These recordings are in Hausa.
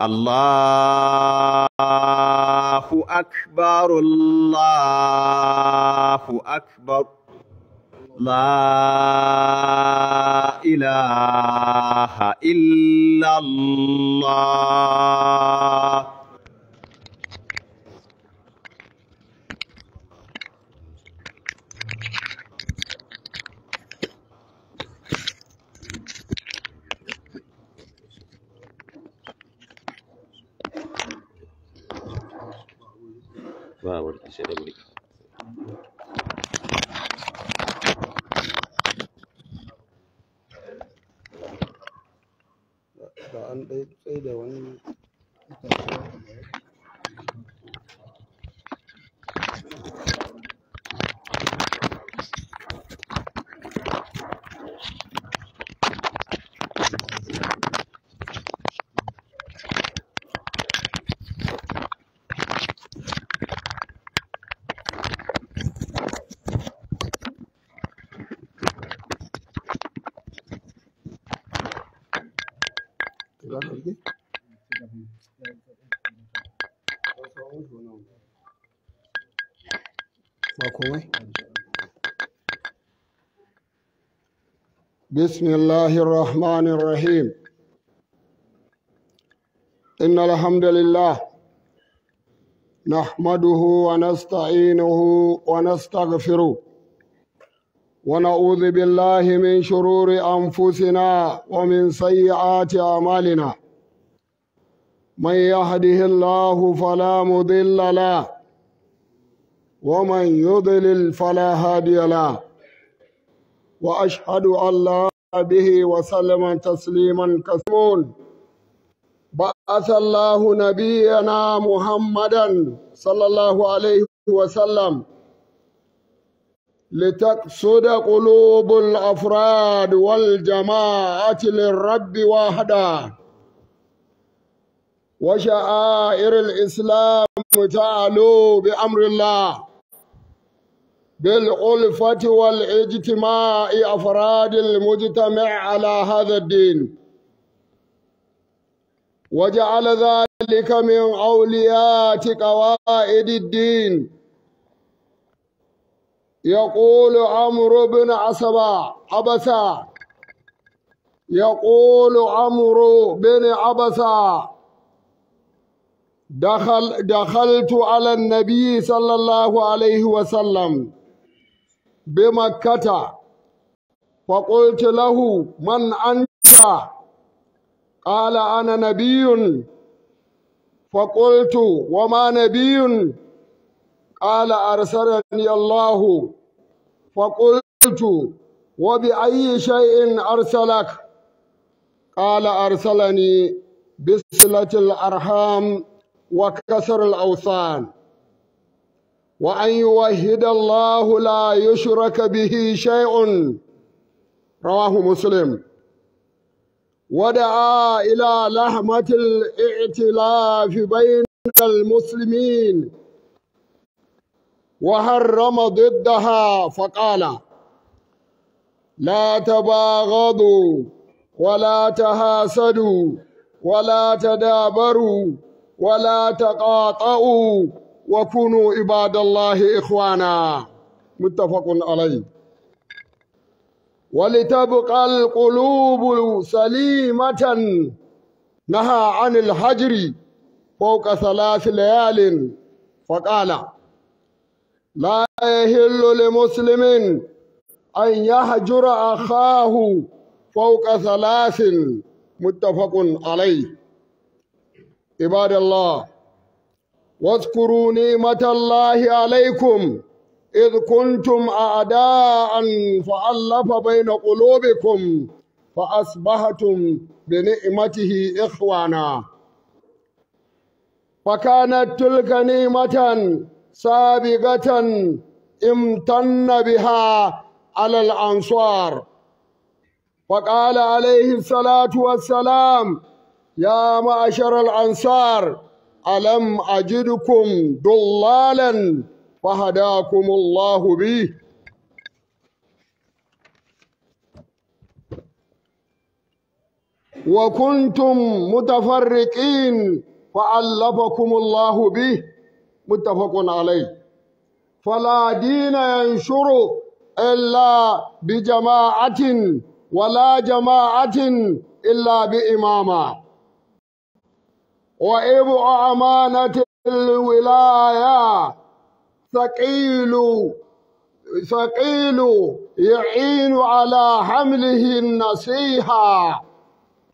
الله أكبر الله أكبر لا إله إلا الله. بسم الله الرحمن الرحيم. إن الحمد لله نحمده ونستعينه ونستغفره ونعوذ بالله من شرور أنفسنا ومن سيئات أعمالنا. من يهده الله فلا مضل له ومن يضلل فلا هادي له، وأشهد أن لا به وسلم تسليما كثيرا. بعث الله نبينا محمدا صلى الله عليه وسلم لتقصد قلوب الأفراد والجماعة للرب وحده، وشعائر الإسلام تعلو بأمر الله بالألفة والاجتماع أفراد المجتمع على هذا الدين، وجعل ذلك من أوليات قواعد الدين. يقول عمرو بن عبسة يقول عمرو بن عبسة دخلت على النبي صلى الله عليه وسلم بمكة فقلت له: من أنت؟ قال: أنا نبي. فقلت: وما نبي؟ قال: أرسلني الله. فقلت: وبأي شيء أرسلك؟ قال: أرسلني بصلة الأرحام وكسر الأوثان، وأن يوحد الله لا يشرك به شيء. رواه مسلم. ودعا إلى لحمة الائتلاف بين المسلمين وحرم ضدها، فقال: لا تباغضوا ولا تحاسدوا ولا تدابروا ولا تقاطعوا وكونوا عباد الله إخوانا. متفق عليه. ولتبقى القلوب سليمة نهى عن الهجر فوق 3 ليال، فقال: لا يحل لمسلم أن يهجر أخاه فوق 3. متفق عليه. عباد الله، واذكروا نعمة الله عليكم إذ كنتم أعداء فألف بين قلوبكم فأصبحتم بنعمته إخوانا. فكانت تلك نعمة سابقة امتن بها على الأنصار، فقال عليه الصلاة والسلام: يا معشر الأنصار، ألم أجدكم ضلالا فهداكم الله به. وكنتم متفرقين فألفكم الله به متفق عليه. فلا دين ينشر إلا بجماعة ولا جماعة إلا بإمامة. وإبع أمانة الولاية ثقيل يعين على حمله النصيحة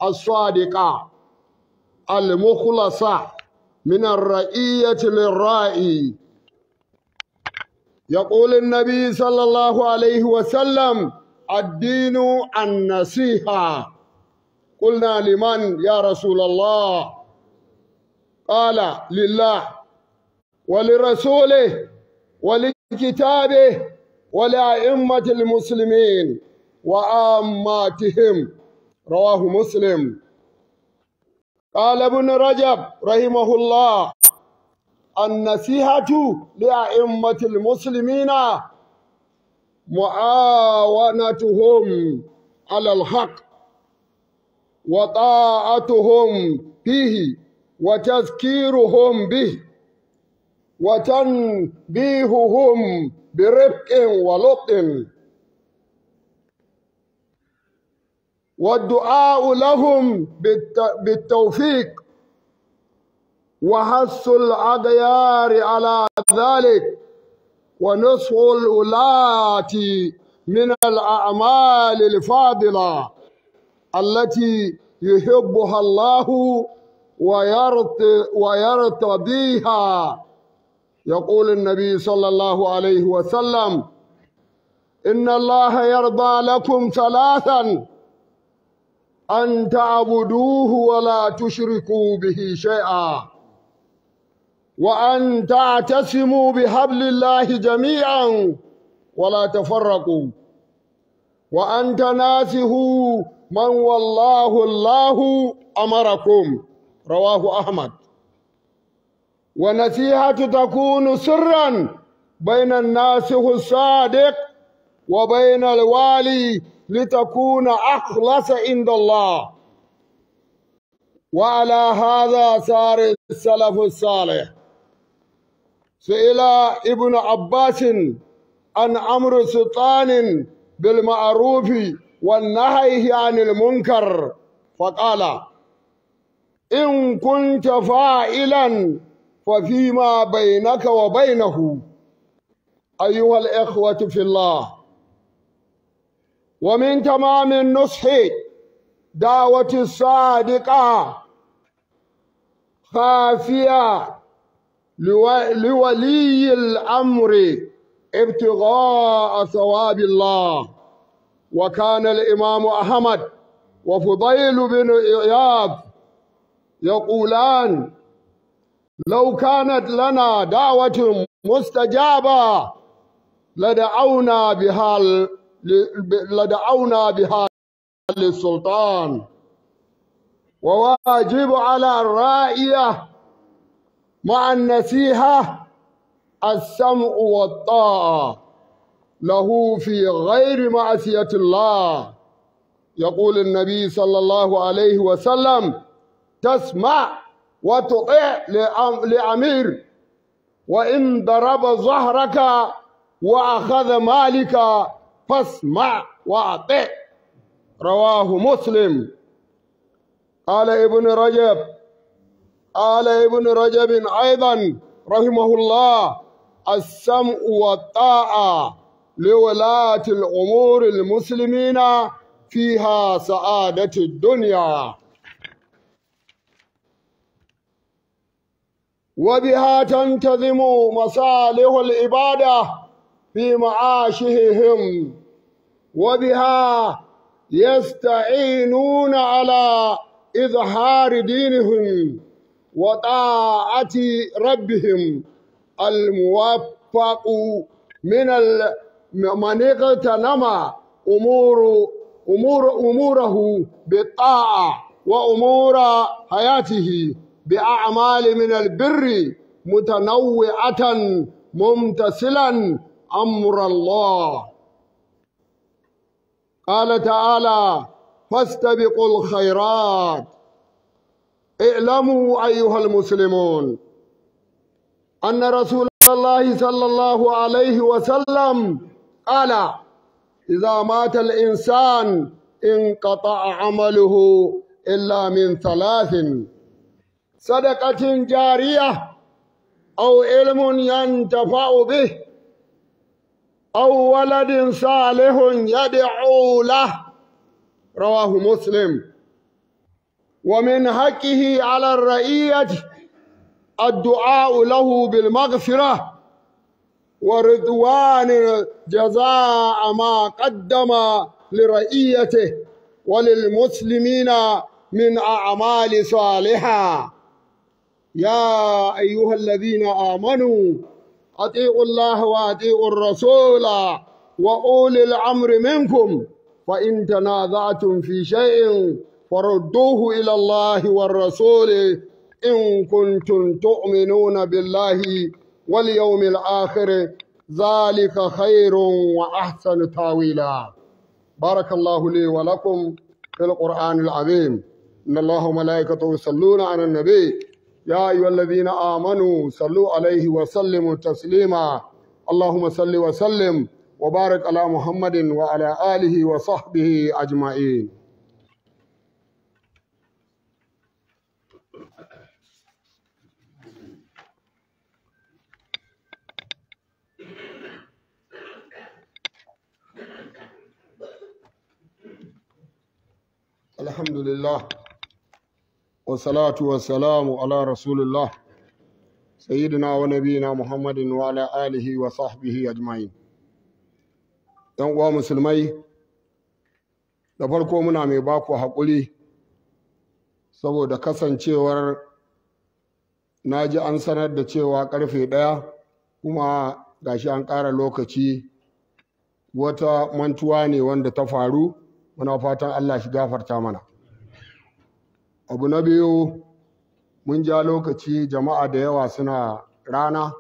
الصادقة المخلصة من الرعية للرائي. يقول النبي صلى الله عليه وسلم: الدين النصيحة. قلنا: لمن يا رسول الله؟ قال: لله ولرسوله ولكتابه ولأئمة المسلمين وعاماتهم. رواه مسلم. قال ابن رجب رحمه الله: النصيحة لأئمة المسلمين معاونتهم على الحق وطاعتهم فيه وتذكيرهم به وتنبيههم برفق ولطف والدعاء لهم بالتوفيق وحث الأغيار على ذلك ونصح الولاة من الأعمال الفاضلة التي يحبها الله ويرتضيها. يقول النبي صلى الله عليه وسلم: إن الله يرضى لكم ثلاثا: أن تعبدوه ولا تشركوا به شيئا، وأن تعتصموا بحبل الله جميعا ولا تفرقوا، وأن تناصحوا من والله الله أمركم. رواه أحمد. ونصيحة تكون سرا بين الناسخ الصادق وبين الوالي لتكون أخلص عند الله. وعلى هذا سار السلف الصالح. سئل ابن عباس عن أمر سلطان بالمعروف والنهي عن المنكر فقال: إن كنت فاعلا ففيما بينك وبينه. أيها الإخوة في الله، ومن تمام النصح دعوة الصادقة خافية لولي الأمر ابتغاء ثواب الله. وكان الإمام أحمد وفضيل بن عياض يقولان: لو كانت لنا دعوة مستجابة لدعونا بها للسلطان. وواجب على الرائية مع النصيحة السمع والطاعة له في غير معصية الله. يقول النبي صلى الله عليه وسلم: تسمع وتطيع لأمير، وإن ضرب ظهرك وأخذ مالك فاسمع وأطع. رواه مسلم. قال ابن رجب أيضا رحمه الله: السمع والطاعة لولاة الأمور المسلمين فيها سعادة الدنيا، وبها تنتظم مصالح العبادة في معاشهم، وبها يستعينون على إظهار دينهم وطاعة ربهم. الموفق من اغتنم أموره بالطاعة وأمور حياته بأعمال من البر متنوعة ممتثلا أمر الله. قال تعالى: فاستبقوا الخيرات. اعلموا أيها المسلمون أن رسول الله صلى الله عليه وسلم قال: إذا مات الإنسان انقطع عمله إلا من ثلاث: صدقة جارية، أو علم ينتفع به، أو ولد صالح يدعو له. رواه مسلم. ومن حقه على الرعية الدعاء له بالمغفرة ورضوان جزاء ما قدم لرعيته وللمسلمين من أعمال صالحة. يا أيها الذين آمنوا أطيعوا الله وأطيعوا الرسول وأولي الأمر منكم، فإن تنازعتم في شيء فردوه إلى الله والرسول إن كنتم تؤمنون بالله واليوم الآخر، ذلك خير وأحسن تاويلا. بارك الله لي ولكم في القرآن العظيم. إن الله وملائكته يصلون على النبي يا أيها الذين آمنوا صلوا عليه وسلموا تسليما. اللهم صل وسلم وبارك على محمد وعلى آله وصحبه أجمعين. الحمد لله والصلاة والسلام على رسول الله سيدنا ونبينا محمد وعلى آله وصحبه أجمعين. ‘Yan uwa musulmai, da farko muna mai baku haƙuri saboda kasancewar na ji an sanar da cewa ƙarfe 1 kuma gashi an ƙara lokaci. Wata mantuwa ne wanda ta faru, muna fatan Allah shi gafarta mana. Abu na biyu, mun ja lokaci, jama'a da yawa suna rana,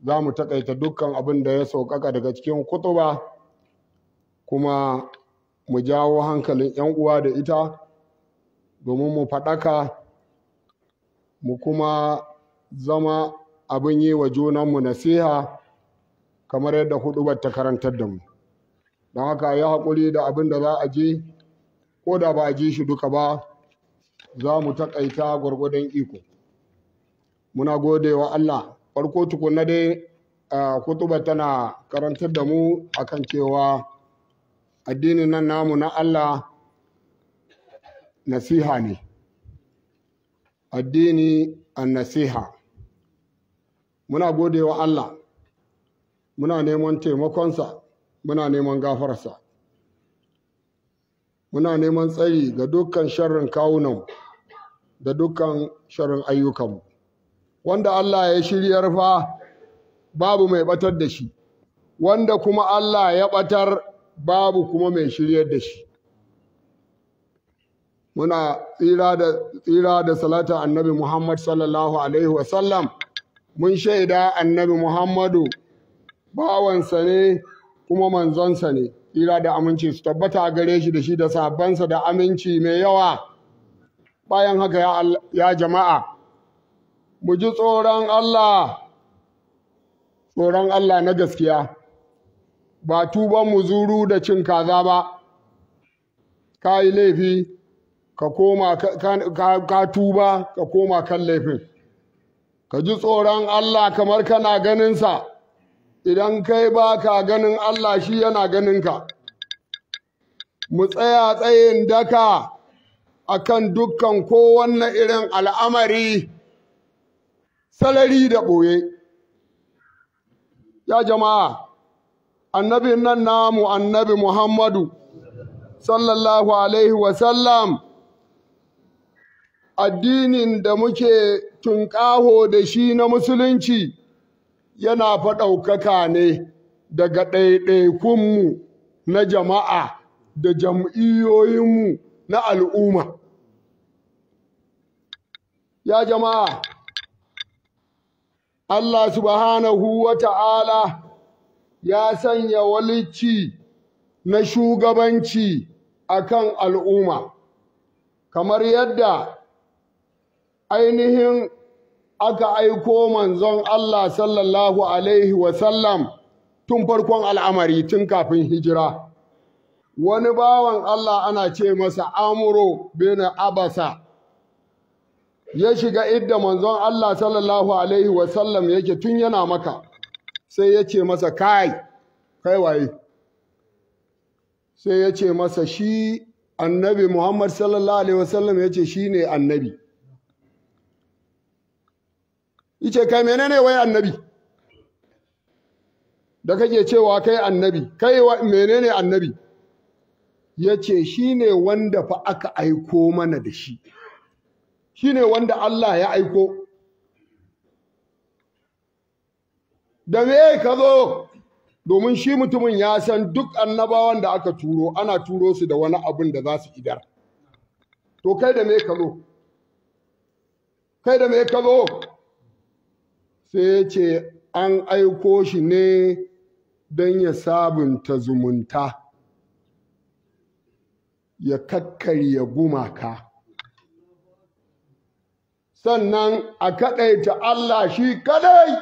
za mu taƙaita dukkan abin da ya sauƙaƙa daga cikin kutuba, kuma mu jawo hankalin 'yan uwa da ita domin mu faɗaka, mu kuma zama abin yi wa junanmu nasiha kamar yadda huɗubar ta karantar da mu. Don haka ya haƙuri da abin da za a ji, ko da ba a ji shi duka ba, za mu taƙaita gwargwadon iko. Muna gode wa Allah. Farko tukunna dai kutuba tana karantar da mu akan cewa addinin nan namu na Allah nasiha ne. Addini an nasiha. Muna gode wa Allah, muna neman taimakonsa, muna neman gafararsa, muna neman tsari ga dukkan sharrin kawunan da dukkan sharrin ayyukanmu. Wanda Allah ya shiryar fa babu mai batar da shi, wanda kuma Allah ya batar babu kuma mai shiryar da shi. Muna tsira da salatin annabi Muhammad sallallahu alaihi wasallam. Mun shaida annabi Muhammadu bawansa ne kuma manzonsa ne, tsira da aminci su tabbata gare shi da shi da sahabbansa da aminci mai yawa. Bayan haka ya jama'a, mu ji tsoron Allah na gaskiya, ba tuban muzuru da cin kaza ba. Ka yi laifi ka koma ka tuba ka koma kan laifin. Ka ji tsoron Allah kamar kana ganinsa, idan kai ba ka ganin Allah shi yana ganinka. Mu tsaya tsayin daka akan dukkan kowanne irin al'amari, salari da ɓoye. Ya jama'a, annabin nan namu annabi Muhammadu sallallahu alaihi wasallam, addinin da muke tunƙaho da shi na musulunci yana faɗaukaka ne daga ɗaiɗaikunmu na jama'a da jam'iyyoyinmu na al'umma. Ya jama'a, Allah subhanahu wa ta'ala ya sanya walicci na shugabanci akan al'umma kamar yadda ainihin aka aiko manzon Allah sallallahu alaihi wasallam tun farkon al'amari tun kafin hijira. Wani bawan Allah ana ce masa Amro bin Abasa ya shiga idda manzon Allah sallallahu alaihi wasallam yake tun yana Maka, sai ya ce masa kai waye? Sai ya ce masa shi annabi Muhammad sallallahu alaihi wasallam ya ce shi ne annabi. Yace kai menene wai annabi da kake cewa kai annabi, kai menene annabi? Yace shine wanda fa aka aiko mana da shi, shine wanda Allah ya aiko. Da me ka zo? Domin shi mutumin ya san duk annabawan da aka turo ana turo su da wani abin da za su idar. To kai da me ka zo? Kai da me ka zo? Sai ya ce an aiko shi ne don ya sabunta zumunta, ya kakkarya gumaka, sannan a kaɗaita Allah shi kadai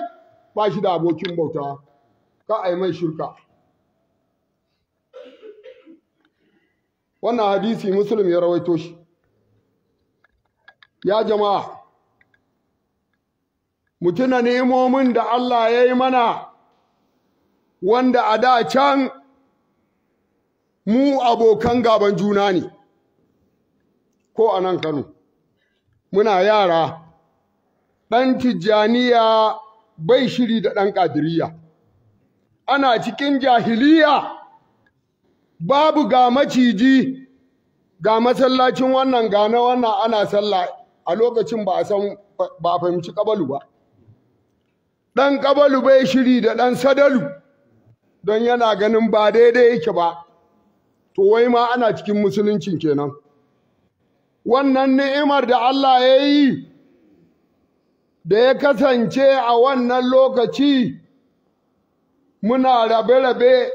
ba shi da abokin bauta, ka a yi mai shirka. Wannan hadisi Muslim ya rawaito shi. Ya jama'a, mutuna nemomin da Allah ya yi mana wanda a da can mu abokan gaban juna ne, ko a nan Kano muna yara, ɗan Tijjaniya bai shiri da ɗan Ƙadiriya, ana cikin jahiliya, babu ga maciji ga masallacin wannan ga na wannan ana sallah. A lokacin ba a fahimci ƙabalu ba. Ɗan ƙabalu bai shiri da ɗan sadalu don yana ganin ba daidai yake ba, to wai ma ana cikin musuluncin kenan. Wannan ni'imar da Allah ya yi da ya kasance a wannan lokaci muna rabe-rabe,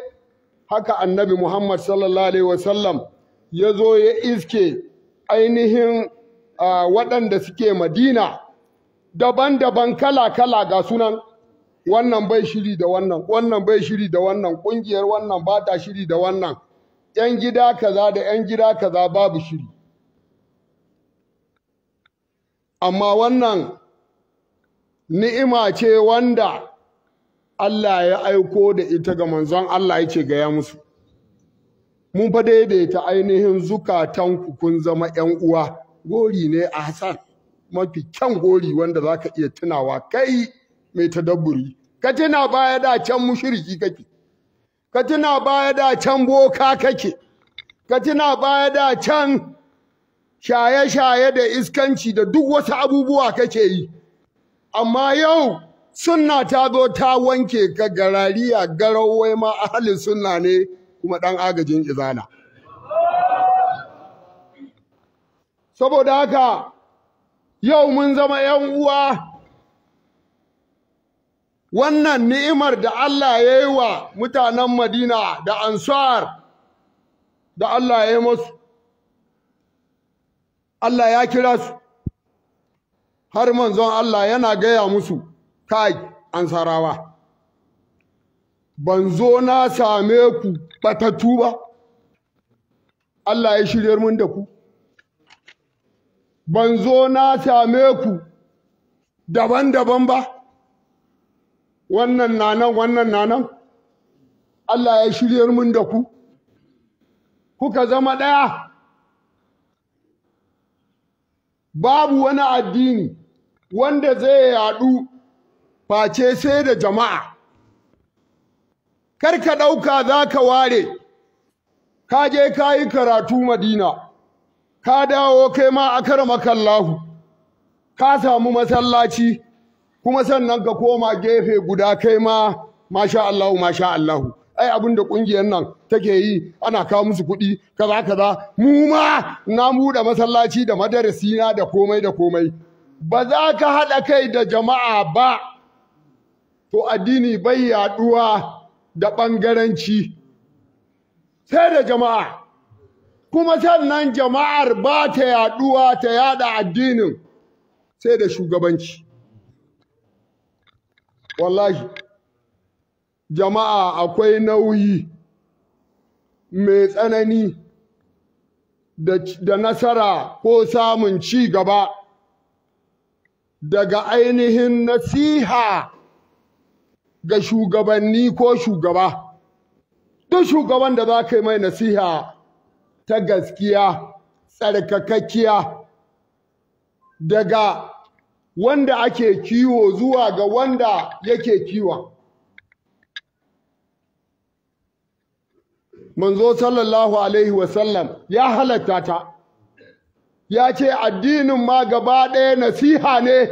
haka annabi Muhammad sallallahu alaihi wasallam ya zo ya iske ainihin waɗanda suke Madina daban-daban kala-kala ga sunan. Wannan bai shiri da wannan, wannan bai shiri da wannan, ƙungiyar wannan ba ta shiri da wannan, ‘yan gida kaza da ‘yan gida kaza babu shiri. Amma wannan ni'ima ce wanda Allah ya aiko da ita ga manzon Allah, ya ce gaya musu, mun fa daidaita ainihin zukatanku kun zama ‘yan uwa. Gori ne a Hassan, mafi kyan gori wanda za ka iya tunawa kai mai tadabburi. Ka tuna baya da can mushriki kake, ka tuna baya da can boka kake, ka tuna baya da can shaye-shaye da iskanci da duk wasu abubuwa kake yi. Amma yau sunna ta zo ta wanke ka garariya garau, wai ma ahalin sunna ne kuma ɗan agajin izala. Saboda haka yau mun zama ‘yan uwa. Wannan ni'imar da Allah ya yi wa mutanen Madina da Ansar da Allah ya yi musu, Allah ya kira su, har manzon Allah yana gaya musu, kai Ansarawa, ban zo na same ku batattu ba, Allah ya shiryar mun da ku. Ban zo na same ku daban-daban ba, wannan nanan, Allah ya shiryar mun da ku, kuka zama ɗaya. Babu wani addini wanda zai yaɗu face sai da jama'a. Kar ka ɗauka za ka ware, ka je ka yi karatu Madina, ka dawo kai ma akaramakallahu, ka samu masallaci, kuma sannan ka koma gefe guda kai ma masha Allahu masha Allahu. Ai abin da ƙungiyar nan take yi, ana kawo musu kuɗi kaza mu ma na buɗe masallaci da madarasina da komai da komai. Ba za ka haɗa kai da jama'a ba, to addini bai yaɗuwa da ɓangaranci, sai da jama'a. kuma sannan jama'ar ba ta yaduwa ta yada addinin sai da shugabanci. Wallahi jama'a akwai nauyi mai tsanani da nasara ko samun ci gaba daga ainihin nasiha ga shugabanni ko shugaba. Duk shugaban da za ka yi mai nasiha ta gaskiya tsarkakakkiya daga wanda ake kiwo zuwa ga wanda yake kiwon. Manzo sallallahu alaihi wasallam ya halatta ta, ya ce addinin ma gaba ɗaya nasiha ne.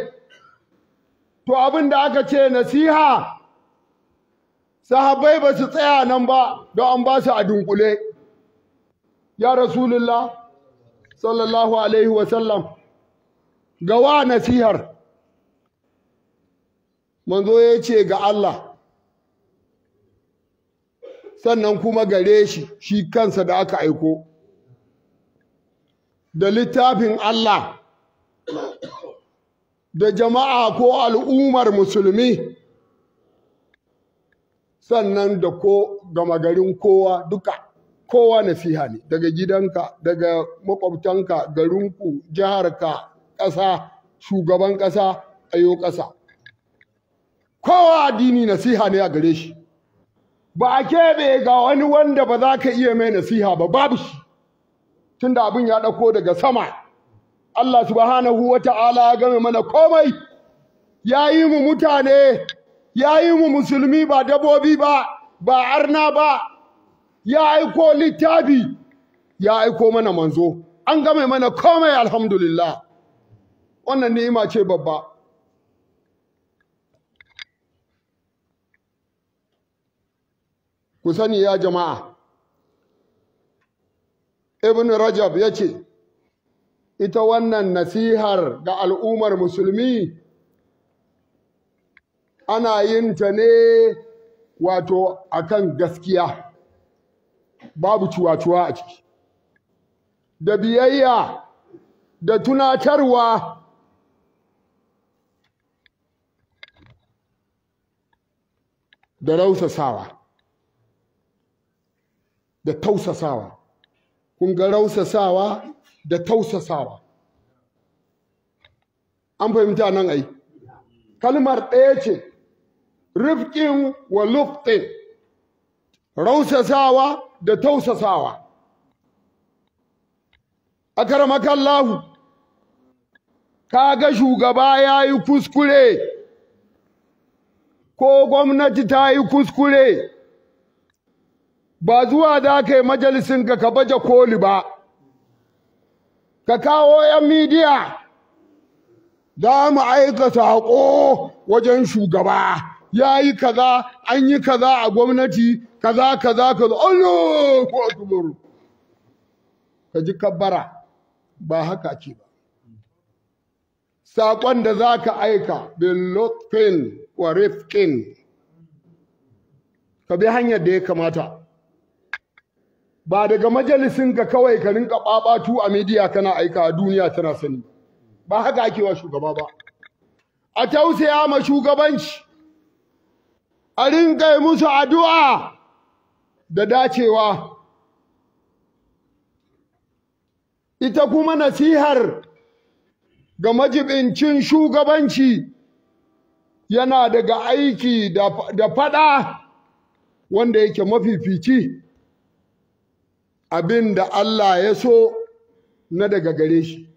To abin da aka ce nasiha, sahabbai ba su tsaya nan ba don an ba su a dunkule. Ya Rasulullah sallallahu alaihi wasallam, ga wa nasihar? Manzo ya ce ga Allah, sannan kuma gare shi kansa da aka aiko, da littafin Allah, da jama'a ko al'ummar musulmi, sannan da ko gama garin kowa duka. Kowa nasiha ne, daga gidanka, daga makwabtanka, garinku, jiharka, ƙasa, shugaban ƙasa, ayo ƙasa. Kowa addini nasiha ne a gare shi. Ba a keɓe ga wani wanda ba za ka iya mai nasiha ba, babu shi. Tunda abin ya ɗauko daga sama. Allah subhanahu wa ta'ala ya game mana komai. Ya yi mu mutane, ya yi mu musulmi ba dabobi ba, ba arna ba. Ya aiko littafi, ya aiko mana manzo. An game mana komai alhamdulillah. Wannan ni'ima ce babba. Ku sani ya jama'a, Ibn Rajab ya ce, ita wannan nasihar ga al'ummar musulmi ana yin ta ne wato akan gaskiya, babu cuwa-cuwa a ciki, da biyayya, da tunatarwa, da rausasawa. Da tausasawa. Kun ga rausasawa da tausasawa. An fahimta nan ai. Kalmar ɗaya ce, rifƙin wa lufɗin, rausasawa da tausasawa. Akaramakallahu, ka ga shugaba ya yi kuskure, ko gwamnati ta yi kuskure, ba zuwa da ka yi majalisinka ka baje koli ba, ka kawo 'yan midiya, za mu aika saƙo wajen shugaba, ya yi kaza, an yi kaza a gwamnati, kaza kaza kaza, Allahu akbar, ka ji kabbara, ba haka ke ba. Saƙon da za ka aika, bin lutfin wa rifƙin, ka bi hanyar da ya kamata. Ba daga majalisinka kawai ka rinka ɓaɓatu a midiya kana aika a duniya tana sani. Ba haka ake wa shugaba ba. A tausaya ma shugabanci, a rinka yi musu addu'a da dacewa. Ita kuma nasihar ga majibincin shugabanci yana daga aiki da faɗa wanda yake mafifici. Abin da Allah ya so na daga gare shi,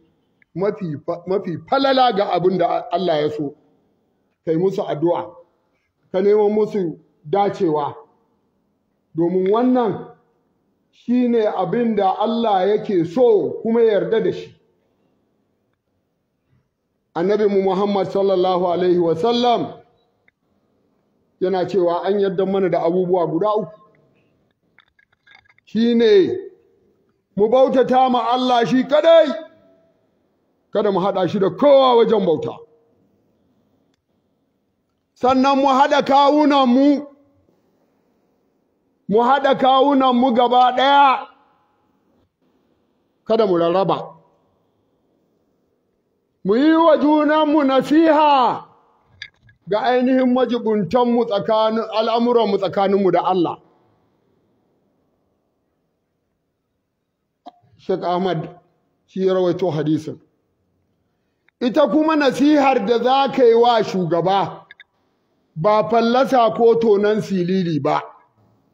mafi falala ga abin da Allah ya so, kai musu addu'a, ka neman musu dacewa, domin wannan shi ne abin da Allah yake so kuma yarda da shi. Annabi Muhammad sallallahu Alaihi wasallam yana cewa an yarda mana da abubuwa guda uku. Shi ne mu bautata ma Allah shi kadai, kada mu haɗa shi da kowa wajen bauta. Sannan mu haɗa kawunanmu gaba ɗaya, kada mu rarraba mu yi wa junanmu nasiha ga ainihin majibuntanmu tsakanin al'amuranmu tsakaninmu da Allah. Sheikh Ahmad shi ya rawaito hadisin. Ita kuma nasihar da za ka yi wa shugaba ba fallasa ko tonan silili ba,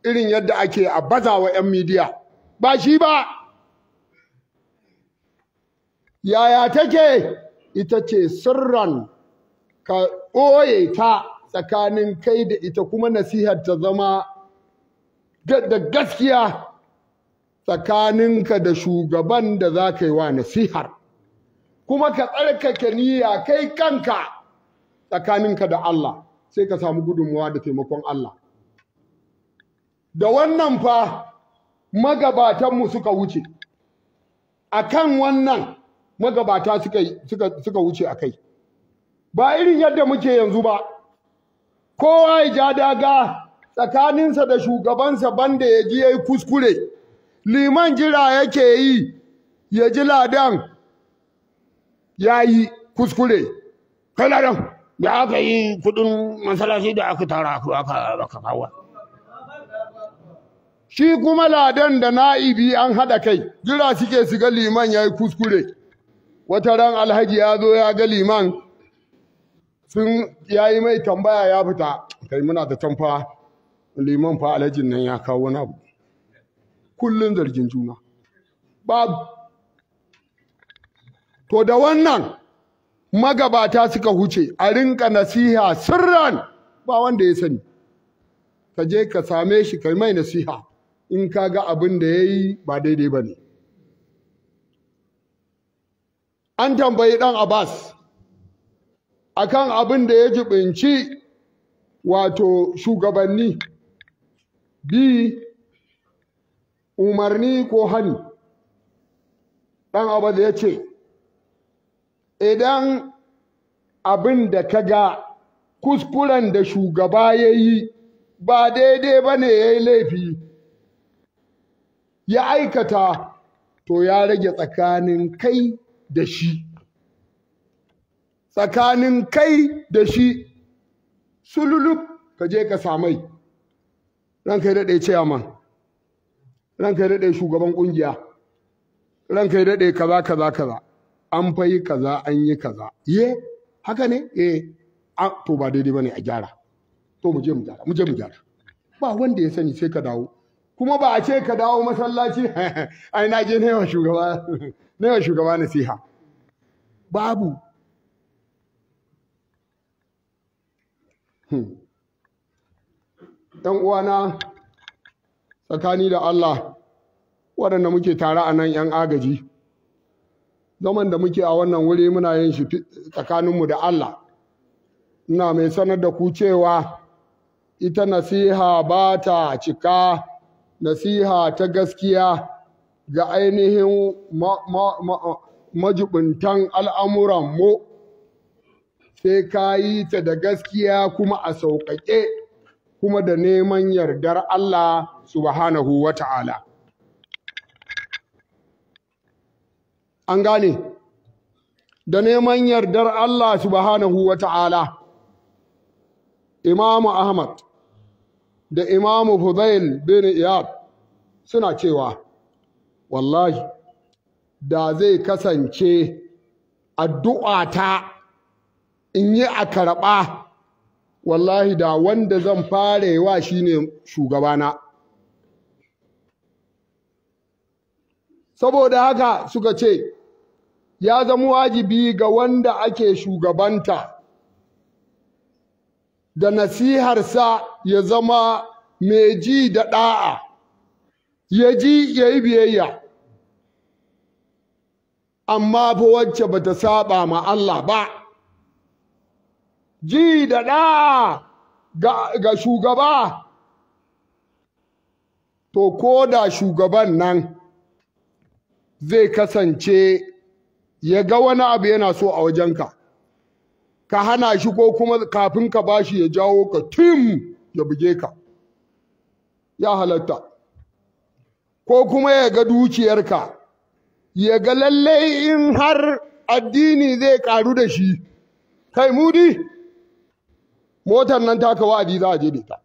irin yadda ake a baza wa 'yan midiya, ba shi ba. Yaya take? Ita ce sirran ka ɓoye ta tsakanin kai da ita, kuma nasihar ta zama da gaskiya tsakaninka da shugaban da za ka yi wa nasihar, kuma ka tsarkake niyya kai kanka tsakaninka da Allah, sai ka samu gudunmuwa da taimakon Allah. Da wannan fa magabatanmu suka wuce, akan wannan magabata suka wuce a kai, ba irin yadda muke yanzu ba. Kowa ya ja daga tsakaninsa da shugabansa, banda ya ji ya yi kuskure, liman jira yake yi ya ji ladan ya yi kuskure. Kai ladan, da aka yi kudin masallaci da aka tara aka kawo. Shi kuma ladan da na'ibi an haɗa kai, jira suke su ga liman ya yi kuskure. Wata ran alhaji ya zo ya ga liman, ya yi mai tambaya ya fita, kai muna da tamfa liman fa alhajin nan ya kawo wani abu. Kullum zargin juna. Babu. To da wannan magabata suka huce, a rinka nasiha sirran, ba wanda ya sani. Ka je ka same shi kai mai nasiha in ka ga abin da ya yi ba daidai ba ne. An tambayi ɗan Abbas akan abin da ya jibinci wato shugabanni, bi umarni ko hani. Ɗan Abbas ya ce, idan abin da ka ga kuskuren da shugaba ya yi ba daidai ba ne, ya yi laifi ya aikata, to ya rage tsakanin kai da shi. Tsakanin kai da shi, sululub ka je ka samai. Ranka ya daɗe ciyaman, ranka ya daɗe shugaban ƙungiya, ranka ya daɗe kaza kaza kaza, an fa yi kaza an yi kaza. Ye, haka ne? To ba daidai ba ne, a gyara. To mu je mu gyara, mu je mu gyara. Ba wanda ya sani, sai ka dawo. Kuma ba a ce ka dawo masallaci, ai na je na yawa shugaba nasiha. Babu. ‘Yan uwana, tsakani da Allah, waɗanda muke tare a nan ‘yan agaji, zaman da muke a wannan wuri muna yin shi tsakaninmu da Allah. Ina mai sanar da ku cewa ita nasiha ba ta cika, nasiha ta gaskiya ga ainihin majibintan al'amuranmu, sai ka yi ta da gaskiya kuma a sauƙaƙe, kuma da neman yardar Allah subhanahu wa ta'ala. An gane, da neman yardar Allah subhanahu wa ta'ala. Imamu Ahmad da Imamu Fudail bin Iyad suna cewa, wallahi, da zai kasance addu'ata in yi a karɓa, wallahi da wanda zan farewa shi ne shugabana. Saboda haka suka ce, ya zama wajibi ga wanda ake shugabanta da nasiharsa ya zama mai ji da ɗa'a, ya ji ya yi biyayya, amma fa wacce ba ta saba ma Allah ba. Ji da ɗa'a ga shugaba, to ko da shugaban nan zai kasance ya ga wani abu yana so a wajenka, ka hana shi, ko kuma kafin ka bashi ya jawo ka tim ya buge ka, ya halatta. Ko kuma ya ga dukiyarka ya ga lallai in har addini zai karu da shi. Kai mudi motar nan taka wa'adi za a je da ita.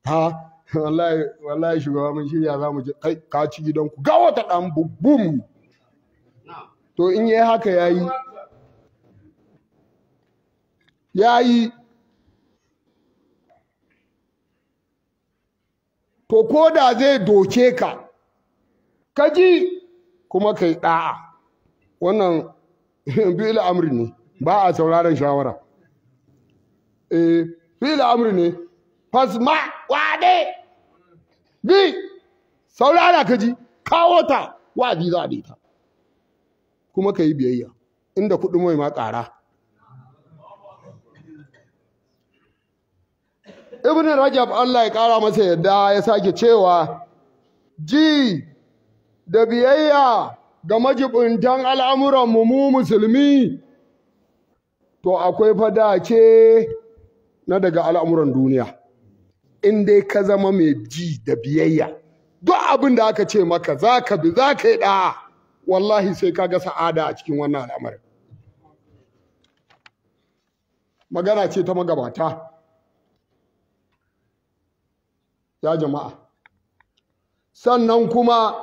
Ha wallahi shugaba mun shirya za mu je kai ka ci gidanku ga wata dan bum. To in yayi haka yayi to ko da zai doke ka kaji kuma kai da'a, wannan bil amri ne, ba a sauraron shawara. Bil amri ne, fasma wade bi saurara kaji kawo ta wadi za a ta kuma kai biyayya inda kudin mai ma ƙara. Ibn Rajab Allah ya ƙara masa yadda ya sake cewa ji da biyayya ga majibuntan al'amuran mu musulmi to akwai fadace na daga al'amuran duniya. In dai ka zama mai ji da biyayya duk abin da aka ce maka za ka bi za ka yi ɗa, wallahi sai ka ga sa'ada a cikin wannan al'amarin. Magana ce ta magabata. Ya jama'a, sannan kuma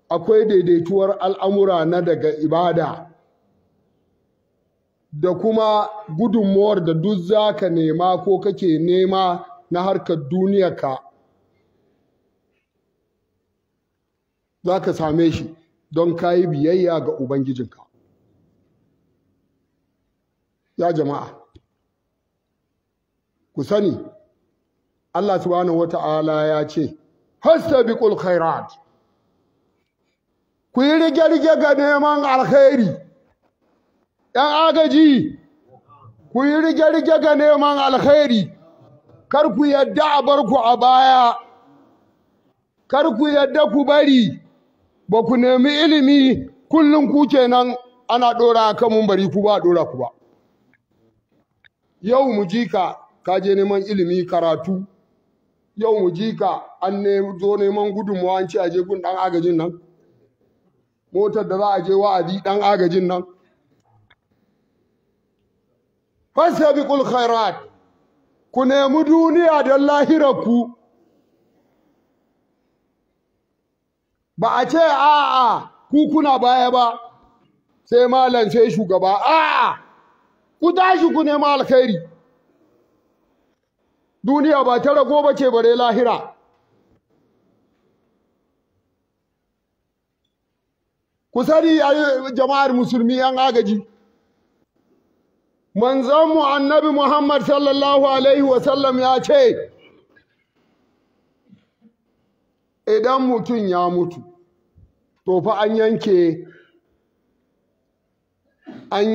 akwai daidaituwar al'amura na daga ibada da kuma gudunmuwar da duk za ka nema ko kake nema na harkar duniyarka za ka same shi don ka yi biyayya ga Ubangijinka. Ya jama'a, ku sani Allah subhanahu wata'ala ya ce fastabiqul khairat, ku yi rige-rige ga neman alkhairi. ‘Yan agaji, ku yi rige-rige ga neman alkhairi, kar ku yadda a bar ku a baya, kar ku yadda ku bari ba ku nemi ilimi kullum ku kenan ana ɗora kan mun bari ku ba ɗora ku ba. Yau mu ji ka je neman ilimi karatu, yau mu ji ka an zo neman gudunmawa an ce a je gun ɗan agajin nan, motar da za a je wa'azi ɗan agajin nan. Fastabiqul khairat, ku nemi duniya don lahirarku. Ba a ce a'a ku kuna baya ba sai malam sai shugaba, a'a ku tashi ku nemi alkhairi. Duniya ba ta rago ba ce bare lahira. Ku sani jama'ar musulmi yan agaji, manzanmu annabi Muhammad sallallahu alaihi wasallam ya ce idan mutum ya mutu to fa an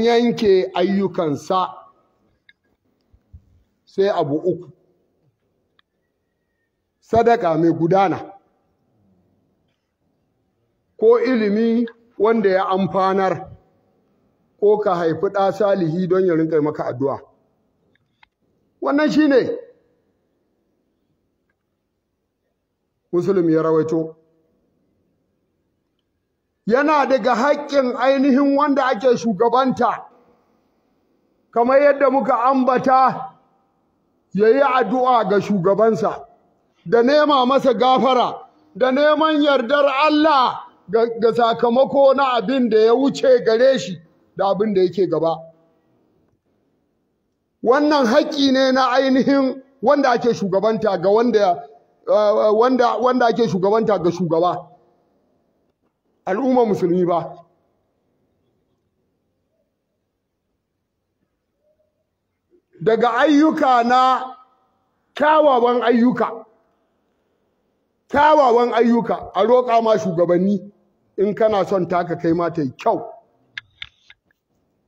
yanke ayyukansa sai abu uku: sadaka mai gudana, ko ilimi wanda ya amfanar, ko ka haifi ɗa salihi don ya rinka maka addu'a. Wannan shi ne Muslim ya rawaito. Yana daga haƙƙin ainihin wanda ake shugabanta, kamar yadda muka ambata, ya yi addu'a ga shugabansa, da nema masa gafara, da neman yardar Allah ga sakamako na abin da ya wuce gare shi da abin da yake gaba. Wannan haƙƙi ne na ainihin wanda ake shugabanta ga wanda ake shugabanta ga shugaba, al'ummar musulmi ba. Daga ayyuka na kyawawan ayyuka a roƙa ma shugabanni in kana son taka kai ma ta yi kyau.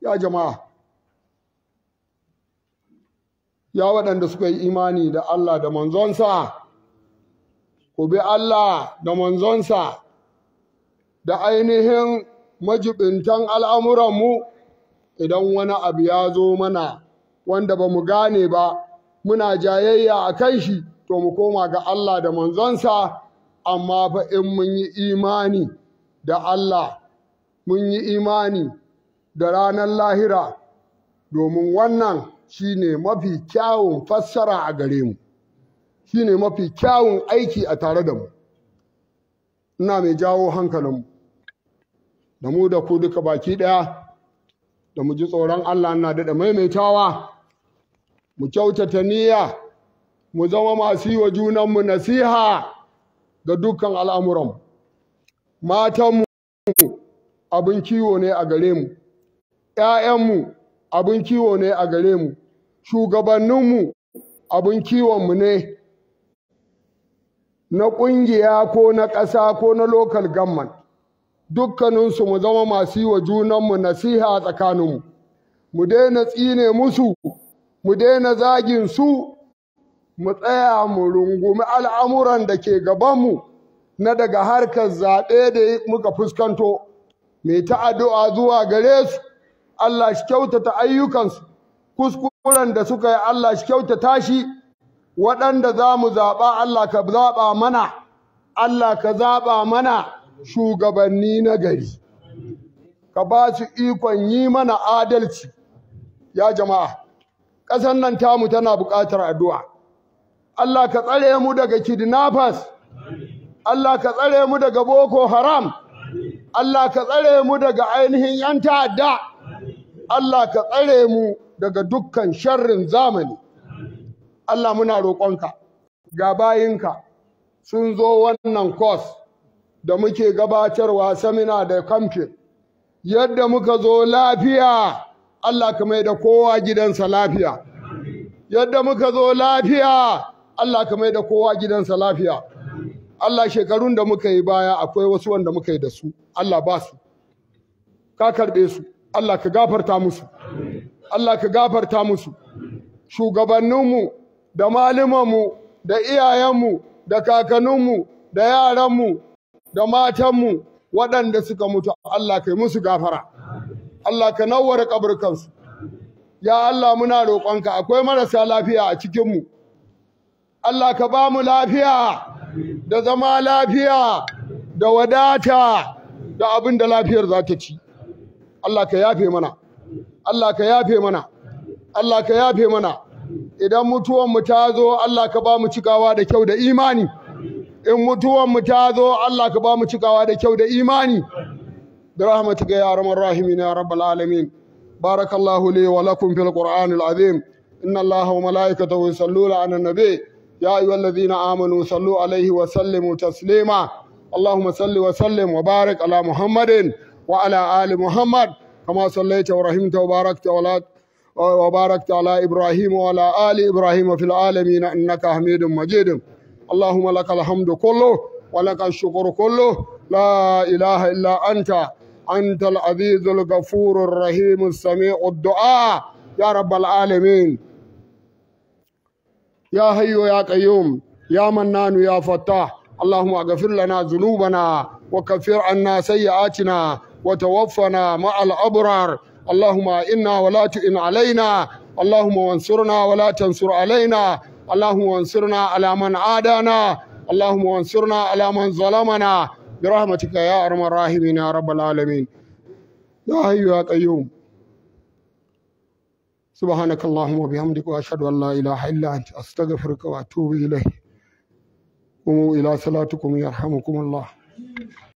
Ya jama'a, ya waɗanda suka yi imani da Allah da manzonsa, ku bi Allah da manzonsa da ainihin majibintan al'amuranmu. Idan wani abu ya zo mana wanda ba mu gane ba, muna jayayya a kan shi, to mu koma ga Allah da manzonsa. Amma fa in mun yi imani da Allah mun yi imani da ranar lahira, domin wannan shine mafi kyawun fassara a gare mu, shine mafi kyawun aiki a tare da mu. Ina mai jawo hankalinmu da mu da ku duka baki ɗaya da mu ji tsoron Allah. Ina daɗa maimaitawa, mu kyautata niyya, mu zama masu yi wa junanmu nasiha ga dukkan al'amuranmu. Matanmu abin kiwo ne a gare mu, ‘ya'yanmu abin kiwo ne a gare mu, shugabanninmu abin kiwonmu ne, na ƙungiya ko na ƙasa ko na local government. Dukkaninsu mu zama masu yi wa junanmu nasiha tsakaninmu, mu daina tsine musu, mu daina zagin su, mu tsaya mu rungumi al'amuran da ke gabanmu na daga harkar zaɓe da muka fuskanto, mai ta addu'a zuwa gare su, Allah shi kyautata ayyukansu, kuskuren da suka yi Allah shi kyautata shi, waɗanda za mu zaɓa Allah ka zaɓa mana, Allah ka zaɓa mana shugabanni na gari, ka ba su ikon yi mana adalci. Ya jama'a, ƙasar nan tamu tana buƙatar addu'a. Allah ka tsare mu daga kidnappers, Allah ka tsare mu daga Boko Haram, Allah ka tsare mu daga ainihin ‘yan ta'adda, Allah ka tsare mu daga dukkan sharrin zamani. Allah muna roƙonka, ga bayinka sun zo wannan course da muke gabatarwa, samina da kamfe, yadda muka zo lafiya, Allah ka mai da kowa gidansa lafiya. Yadda muka zo lafiya, Allah ka mai da kowa gidansa lafiya. Allah, shekarun da muka yi baya akwai wasu wanda muka yi da su, Allah ba su, ka karɓe su, Allah ka gafarta musu, Allah ka gafarta musu. Shugabanninmu da malamanmu da iyayenmu da kakanninmu da yaranmu da matanmu waɗanda suka mutu, Allah ka yi musu gafara, Allah ka nawwara kaburkansu. Ya Allah muna roƙonka, akwai marasa lafiya a cikinmu, Allah ka ba mu lafiya da zama lafiya da wadata da abin da lafiyar za ta ci. Allah ka yafe mana, Allah ka yafe mana, Allah ka yafe mana. Idan mutuwanmu ta zo, Allah ka ba mu cikawa da kyau da imani. In mutuwanmu ta zo, Allah ka ba mu cikawa da kyau da imani. Da rahmatika ya arhamar rahimin ya rabbal alamin. Barakallahu li wa lakum fil Qur'anil azim. Inna Allaha wa malaikatahu yusalluna 'alan nabi. يا أيها الذين آمنوا صلوا عليه وسلموا تسليما. اللهم صل وسلم وبارك على محمد وعلى آل محمد كما صليت ورحمت وباركت على إبراهيم وعلى آل إبراهيم في العالمين إنك حميد مجيد. اللهم لك الحمد كله ولك الشكر كله، لا إله إلا أنت، أنت العزيز الغفور الرحيم السميع الدعاء يا رب العالمين. يا حي يا قيوم يا منان يا فتاح، اللهم اغفر لنا ذنوبنا وكفر عنا سيئاتنا وتوفنا مع الأبرار. اللهم إنا ولا تئن علينا، اللهم وانصرنا ولا تنصر علينا، اللهم وانصرنا على من عادانا، اللهم وانصرنا على من ظلمنا برحمتك يا أرحم الراحمين يا رب العالمين. يا حي يا قيوم سبحانك اللهم وبحمدك واشهد ان لا اله الا انت استغفرك واتوب اليك. قوموا الى صلاتكم يرحمكم الله.